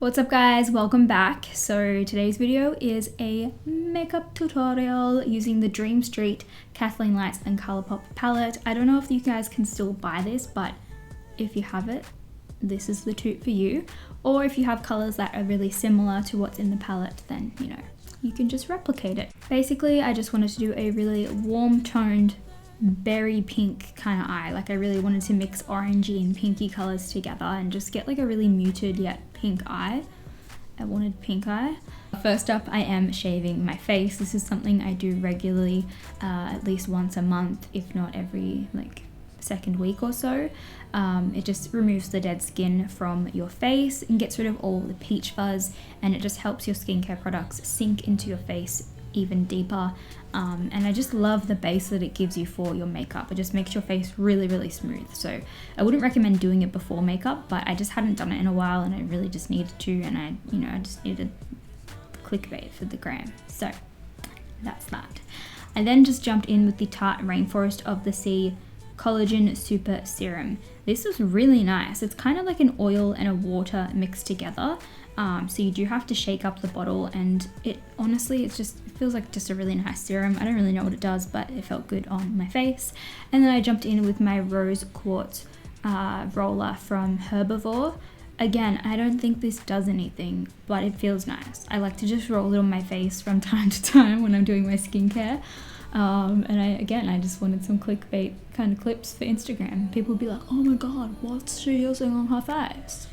What's up guys, welcome back. So today's video is a makeup tutorial using the Dream Street Kathleen Lights and Colourpop palette. I don't know if you guys can still buy this, but if you have it, this is the toot for you. Or if you have colours that are really similar to what's in the palette, then you know, you can just replicate it. Basically, I just wanted to do a really warm toned berry pink kind of eye. Like I really wanted to mix orangey and pinky colours together and just get like a really muted yet pink eye. I wanted pink eye. First up, I am shaving my face. This is something I do regularly, at least once a month, if not every like second week or so. It just removes the dead skin from your face and gets rid of all the peach fuzz, and it just helps your skincare products sink into your face even deeper. And I just love the base that it gives you for your makeup. It just makes your face really smooth. So I wouldn't recommend doing it before makeup, but I just hadn't done it in a while and I really just needed to, and I just needed clickbait for the gram. So that's that. I then just jumped in with the Tarte Rainforest of the Sea Collagen Super Serum. This is really nice. It's kind of like an oil and a water mixed together. So you do have to shake up the bottle, and it honestly, it feels like just a really nice serum. I don't really know what it does, but it felt good on my face. And then I jumped in with my Rose Quartz roller from Herbivore. Again, I don't think this does anything, but it feels nice. I like to just roll it on my face from time to time when I'm doing my skincare. And I just wanted some clickbait kind of clips for Instagram. People would be like, oh my god, what's she using on her face?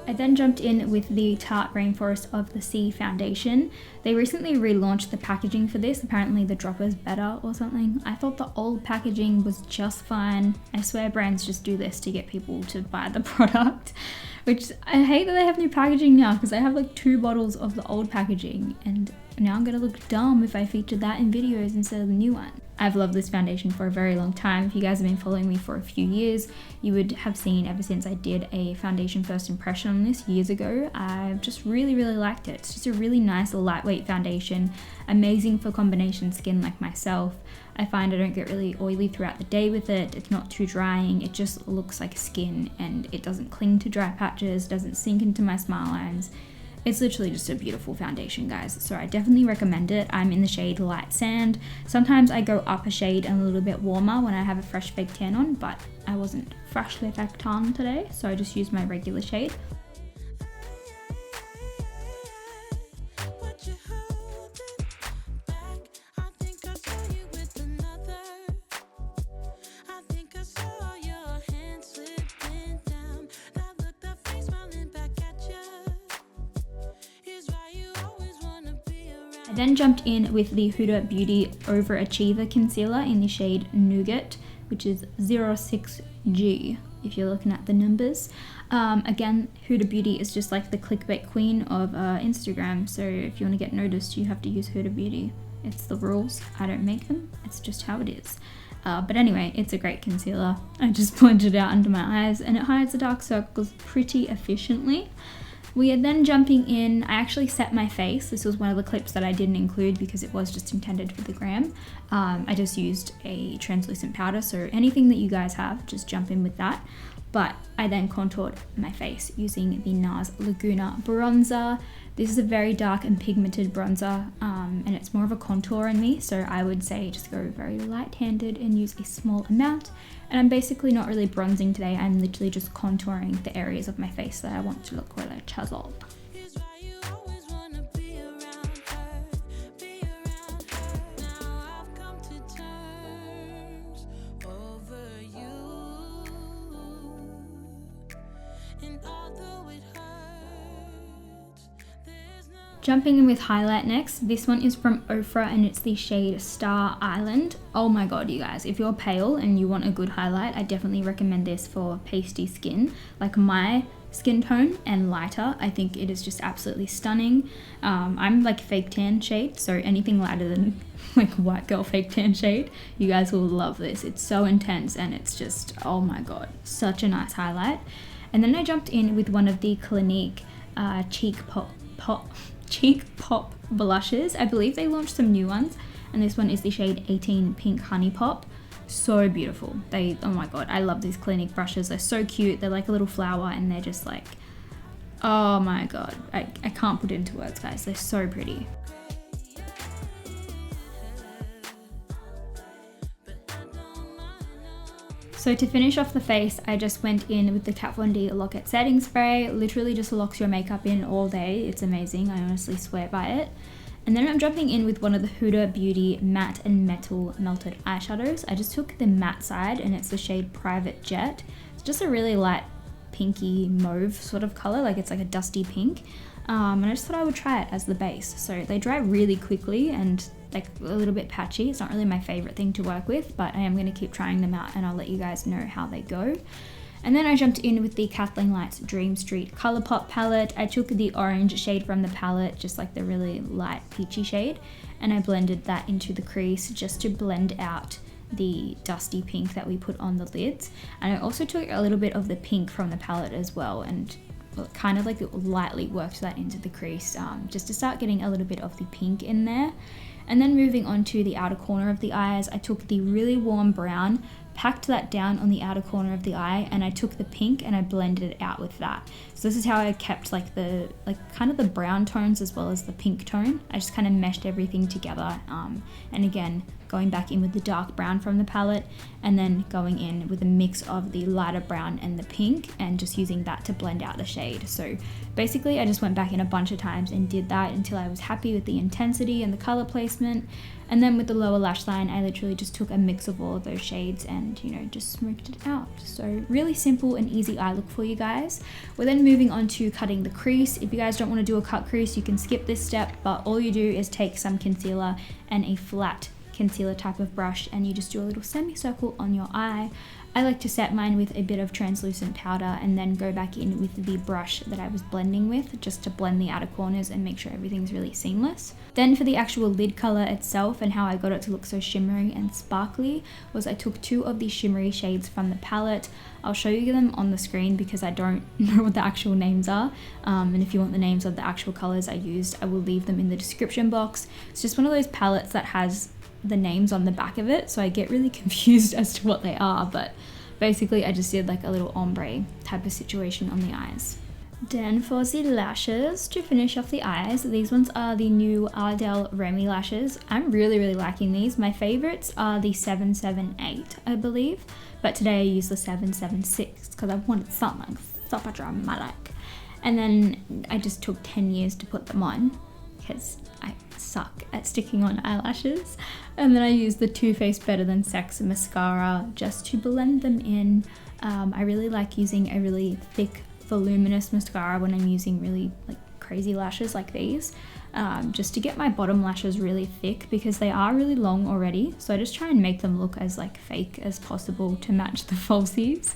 I then jumped in with the Tarte Rainforest of the Sea foundation. They recently relaunched the packaging for this. Apparently the dropper's better or something. I thought the old packaging was just fine. I swear brands just do this to get people to buy the product, which I hate that they have new packaging now, because I have like 2 bottles of the old packaging and now I'm gonna look dumb if I feature that in videos instead of the new one. I've loved this foundation for a very long time. If you guys have been following me for a few years, you would have seen ever since I did a foundation first impression on this years ago, I've just really liked it. It's just a really nice lightweight foundation, amazing for combination skin like myself. I find I don't get really oily throughout the day with it. It's not too drying. It just looks like skin and it doesn't cling to dry patches, doesn't sink into my smile lines. It's literally just a beautiful foundation, guys. So I definitely recommend it. I'm in the shade Light Sand. Sometimes I go up a shade and a little bit warmer when I have a fresh fake tan on, but I wasn't freshly fake tan today, so I just used my regular shade. I then jumped in with the Huda Beauty Overachiever Concealer in the shade Nougat, which is 06G, if you're looking at the numbers. Again, Huda Beauty is just like the clickbait queen of Instagram, so if you want to get noticed, you have to use Huda Beauty. It's the rules. I don't make them. It's just how it is. But anyway, it's a great concealer. I just blended it out under my eyes and it hides the dark circles pretty efficiently. We are then jumping in. I actually set my face. This was one of the clips that I didn't include because it was just intended for the gram. I just used a translucent powder, so anything that you guys have, just jump in with that. But I then contoured my face using the NARS Laguna bronzer. This is a very dark and pigmented bronzer, and it's more of a contour in me, so I would say just go very light-handed and use a small amount. And I'm basically not really bronzing today, I'm literally just contouring the areas of my face that I want to look really chiseled. Jumping in with highlight next. This one is from Ofra and it's the shade Star Island. Oh my god, you guys, if you're pale and you want a good highlight, I definitely recommend this for pasty skin like my skin tone and lighter. I think it is just absolutely stunning. I'm like fake tan shade, so anything lighter than like white girl fake tan shade, you guys will love this. It's so intense and it's just, oh my god, such a nice highlight. And then I jumped in with one of the Clinique Cheek Pop blushes. I believe they launched some new ones, and this one is the shade 18 Pink Honey Pop. So beautiful. Oh my god, I love these Clinique brushes. They're so cute. They're like a little flower, and they're just like, oh my god, I can't put it into words, guys. They're so pretty. So to finish off the face, I just went in with the Kat Von D Lock It Setting Spray. Literally just locks your makeup in all day. It's amazing. I honestly swear by it. And then I'm jumping in with one of the Huda Beauty Matte and Metal Melted Eyeshadows. I just took the matte side, and it's the shade Private Jet. It's just a really light pinky mauve sort of color, like it's like a dusty pink. And I just thought I would try it as the base. So they dry really quickly and like a little bit patchy. It's not really my favorite thing to work with, but I am going to keep trying them out and I'll let you guys know how they go. And then I jumped in with the Kathleen Lights Dream Street Colourpop palette. I took the orange shade from the palette, just like the really light peachy shade, and I blended that into the crease just to blend out the dusty pink that we put on the lids. And I also took a little bit of the pink from the palette as well, and kind of like lightly worked that into the crease, just to start getting a little bit of the pink in there. And then moving on to the outer corner of the eyes, I took the really warm brown, packed that down on the outer corner of the eye, and I took the pink and I blended it out with that. So this is how I kept like kind of the brown tones as well as the pink tone. I just kind of meshed everything together, and again going back in with the dark brown from the palette, and then going in with a mix of the lighter brown and the pink, and just using that to blend out the shade. So basically I just went back in a bunch of times and did that until I was happy with the intensity and the color placement. And then with the lower lash line, I literally just took a mix of all of those shades and, you know, just smoked it out. So really simple and easy eye look for you guys. We're then moving on to cutting the crease. If you guys don't want to do a cut crease, you can skip this step, but all you do is take some concealer and a flat concealer type of brush, and you just do a little semicircle on your eye. I like to set mine with a bit of translucent powder and then go back in with the brush that I was blending with, just to blend the outer corners and make sure everything's really seamless. Then for the actual lid color itself and how I got it to look so shimmery and sparkly was I took two of the shimmery shades from the palette. I'll show you them on the screen because I don't know what the actual names are, and if you want the names of the actual colors I used, I will leave them in the description box. It's just one of those palettes that has the names on the back of it, so I get really confused as to what they are, but basically I just did like a little ombre type of situation on the eyes. Then for the lashes, to finish off the eyes, these ones are the new Ardell Remy lashes. I'm really liking these. My favorites are the 778, I believe, but today I used the 776 because I wanted something super dramatic. And then I just took 10 years to put them on because I suck at sticking on eyelashes. And then I used the Too Faced Better Than Sex mascara just to blend them in. I really like using a really thick, voluminous mascara when I'm using really like crazy lashes like these, just to get my bottom lashes really thick because they are really long already. So I just try and make them look as like fake as possible to match the falsies.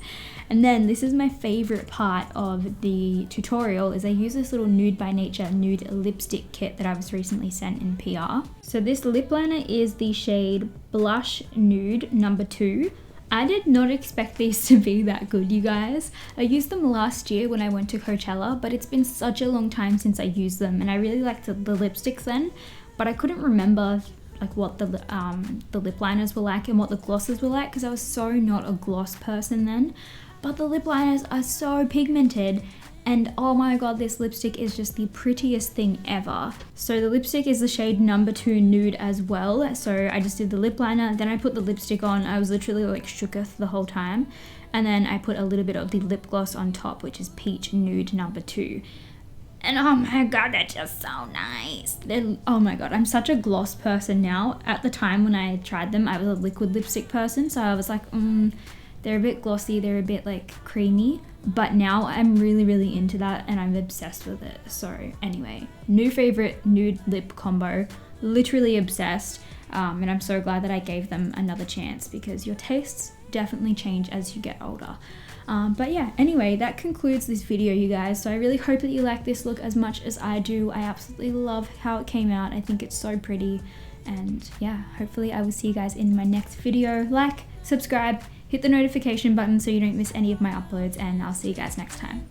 And then this is my favorite part of the tutorial, is I use this little Nude by Nature nude lipstick kit that I was recently sent in PR. So this lip liner is the shade Blush Nude number 2. I did not expect these to be that good, you guys. I used them last year when I went to Coachella, but it's been such a long time since I used them, and I really liked the lipsticks then, but I couldn't remember like what the lip liners were like and what the glosses were like because I was so not a gloss person then. But the lip liners are so pigmented, and oh my god, this lipstick is just the prettiest thing ever. So the lipstick is the shade number 2 nude as well. So I just did the lip liner, then I put the lipstick on. I was literally like shooketh the whole time. And then I put a little bit of the lip gloss on top, which is Peach Nude number 2. And oh my god, they're just so nice. Oh my god, I'm such a gloss person now. At the time when I tried them, I was a liquid lipstick person. So I was like, they're a bit glossy, they're a bit like creamy. But now I'm really into that and I'm obsessed with it. So anyway, new favorite nude lip combo, literally obsessed. And I'm so glad that I gave them another chance because your tastes definitely change as you get older. But yeah, anyway, that concludes this video, you guys. So I really hope that you like this look as much as I do. I absolutely love how it came out. I think it's so pretty. And yeah, hopefully I will see you guys in my next video. Like, subscribe, hit the notification button so you don't miss any of my uploads, and I'll see you guys next time.